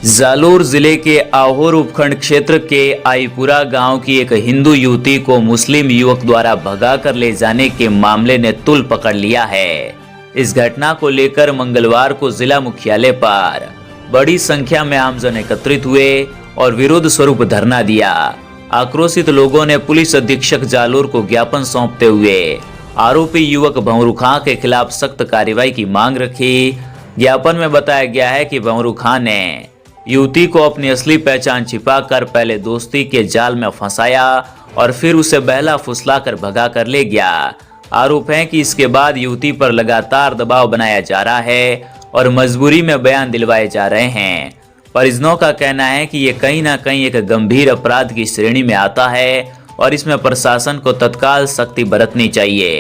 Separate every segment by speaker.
Speaker 1: जालोर जिले के आहोर उपखंड क्षेत्र के आईपुरा गांव की एक हिंदू युवती को मुस्लिम युवक द्वारा भगा कर ले जाने के मामले ने तूल पकड़ लिया है। इस घटना को लेकर मंगलवार को जिला मुख्यालय पर बड़ी संख्या में आमजन एकत्रित हुए और विरोध स्वरूप धरना दिया। आक्रोशित लोगों ने पुलिस अधीक्षक जालोर को ज्ञापन सौंपते हुए आरोपी युवक भंवरू खां के खिलाफ सख्त कार्रवाई की मांग रखी। ज्ञापन में बताया गया है कि भंवरू खां ने युवती को अपनी असली पहचान छिपाकर पहले दोस्ती के जाल में फंसाया और फिर उसे बहला फुसला कर भगा कर ले गया। आरोप है कि इसके बाद युवती पर लगातार दबाव बनाया जा रहा है और मजबूरी में बयान दिलवाए जा रहे हैं। परिजनों का कहना है कि ये कहीं ना कहीं एक गंभीर अपराध की श्रेणी में आता है और इसमें प्रशासन को तत्काल सख्ती बरतनी चाहिए।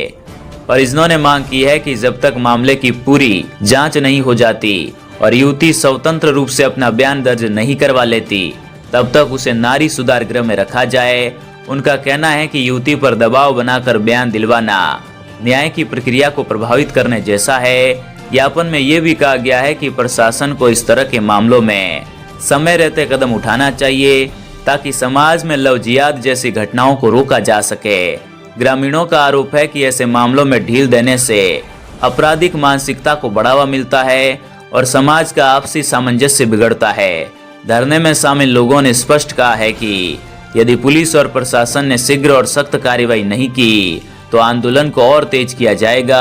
Speaker 1: परिजनों ने मांग की है कि जब तक मामले की पूरी जांच नहीं हो जाती और युवती स्वतंत्र रूप से अपना बयान दर्ज नहीं करवा लेती, तब तक उसे नारी सुधार गृह में रखा जाए। उनका कहना है कि युवती पर दबाव बनाकर बयान दिलवाना न्याय की प्रक्रिया को प्रभावित करने जैसा है। ज्ञापन में ये भी कहा गया है कि प्रशासन को इस तरह के मामलों में समय रहते कदम उठाना चाहिए ताकि समाज में लव जिहाद जैसी घटनाओं को रोका जा सके। ग्रामीणों का आरोप है कि ऐसे मामलों में ढील देने से आपराधिक मानसिकता को बढ़ावा मिलता है और समाज का आपसी सामंजस्य बिगड़ता है। धरने में शामिल लोगों ने स्पष्ट कहा है कि यदि पुलिस और प्रशासन ने शीघ्र और सख्त कार्रवाई नहीं की तो आंदोलन को और तेज किया जाएगा।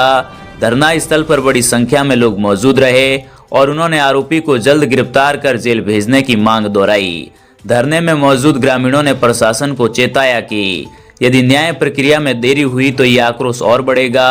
Speaker 1: धरना स्थल पर बड़ी संख्या में लोग मौजूद रहे और उन्होंने आरोपी को जल्द गिरफ्तार कर जेल भेजने की मांग दोहराई। धरने में मौजूद ग्रामीणों ने प्रशासन को चेताया कि यदि न्याय प्रक्रिया में देरी हुई तो ये आक्रोश और बढ़ेगा।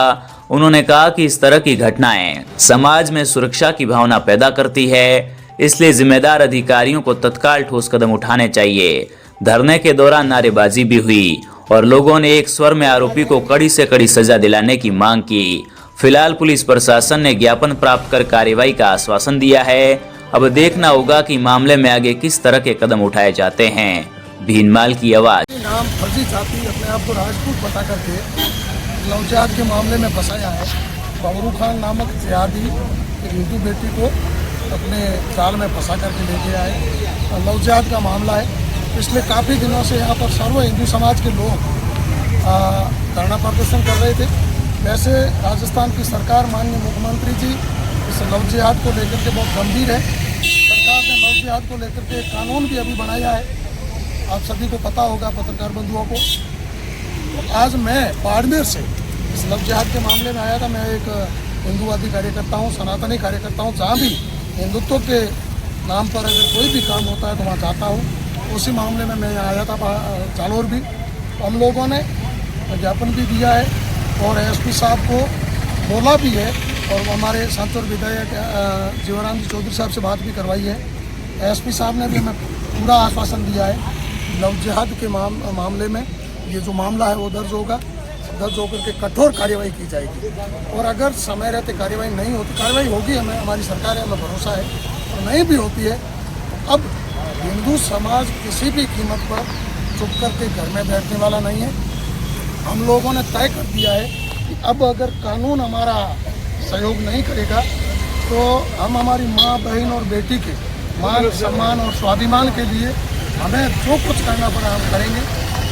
Speaker 1: उन्होंने कहा कि इस तरह की घटनाएं समाज में सुरक्षा की भावना पैदा करती है, इसलिए जिम्मेदार अधिकारियों को तत्काल ठोस कदम उठाने चाहिए। धरने के दौरान नारेबाजी भी हुई और लोगों ने एक स्वर में आरोपी को कड़ी से कड़ी सजा दिलाने की मांग की। फिलहाल पुलिस प्रशासन ने ज्ञापन प्राप्त कर कार्रवाई का आश्वासन दिया है। अब देखना होगा कि मामले में आगे किस तरह के कदम उठाए जाते हैं। भीनमाल की आवाज।
Speaker 2: नाम फर्जी जाति अपने आप को राजपूत बता करके लव जिहाद के मामले में फंसाया है। भंवरू खां नामक जिहादी एक हिंदू बेटी को अपने जाल में फंसा करके ले गया है। लव जिहाद का मामला है। पिछले काफ़ी दिनों से यहाँ पर सर्व हिंदू समाज के लोग धरना प्रदर्शन कर रहे थे। वैसे राजस्थान की सरकार माननीय मुख्यमंत्री जी इस लव जिहाद को लेकर के बहुत गंभीर है। सरकार ने लव जिहाद को लेकर के कानून भी अभी बनाया है, आप सभी को पता होगा, पत्रकार बंधुओं को। तो आज मैं बाड़मेर से इस लव जिहाद के मामले में आया था। मैं एक हिंदूवादी कार्यकर्ता हूँ, सनातनी कार्यकर्ता हूँ। जहाँ भी हिंदुत्व के नाम पर अगर कोई भी काम होता है तो वहाँ जाता हूँ। उसी मामले में मैं आया था जालोर भी। हम लोगों ने ज्ञापन भी दिया है और एसपी साहब को बोला भी है और हमारे सांसद विधायक जीवराम जी चौधरी साहब से बात भी करवाई है। एसपी साहब ने भी हमें पूरा आश्वासन दिया है लव जिहाद के मामले में ये जो मामला है वो दर्ज होगा, दर्ज होकर के कठोर कार्रवाई की जाएगी। और अगर समय रहते कार्रवाई नहीं होती, कार्रवाई होगी, हमें हमारी सरकार है, हमें भरोसा है। और नहीं भी होती है तो अब हिंदू समाज किसी भी कीमत पर चुप करके घर में बैठने वाला नहीं है। हम लोगों ने तय कर दिया है कि अब अगर कानून हमारा सहयोग नहीं करेगा तो हम हमारी माँ, बहन और बेटी के मान, सम्मान और स्वाभिमान के लिए हमें जो कुछ करना पड़ा हम करेंगे।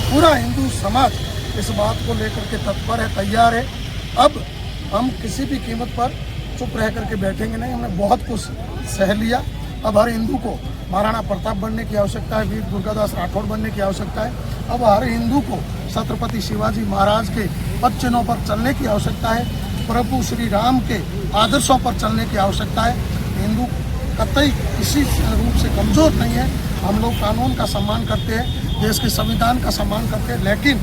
Speaker 2: पूरा हिंदू समाज इस बात को लेकर के तत्पर है, तैयार है। अब हम किसी भी कीमत पर चुप रह करके बैठेंगे नहीं। हमने बहुत कुछ सह लिया। अब हर हिंदू को महाराणा प्रताप बनने की आवश्यकता है, वीर दुर्गादास राठौड़ बनने की आवश्यकता है। अब हर हिंदू को छत्रपति शिवाजी महाराज के पद चिन्हों पर चलने की आवश्यकता है। प्रभु श्री राम के आदर्शों पर चलने की आवश्यकता है। हिंदू कतई किसी रूप से कमज़ोर नहीं है। हम लोग कानून का सम्मान करते हैं, देश के संविधान का सम्मान करते हैं। लेकिन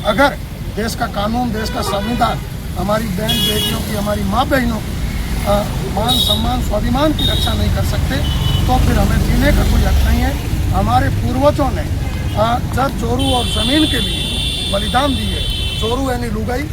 Speaker 2: अगर देश का कानून, देश का संविधान हमारी बहन बेटियों की, हमारी माँ बहनों की मान, सम्मान, स्वाभिमान की रक्षा नहीं कर सकते तो फिर हमें जीने का कोई हक नहीं है। हमारे पूर्वजों ने जब जोरू और ज़मीन के लिए बलिदान दिए, जोरू यानी लुगाई,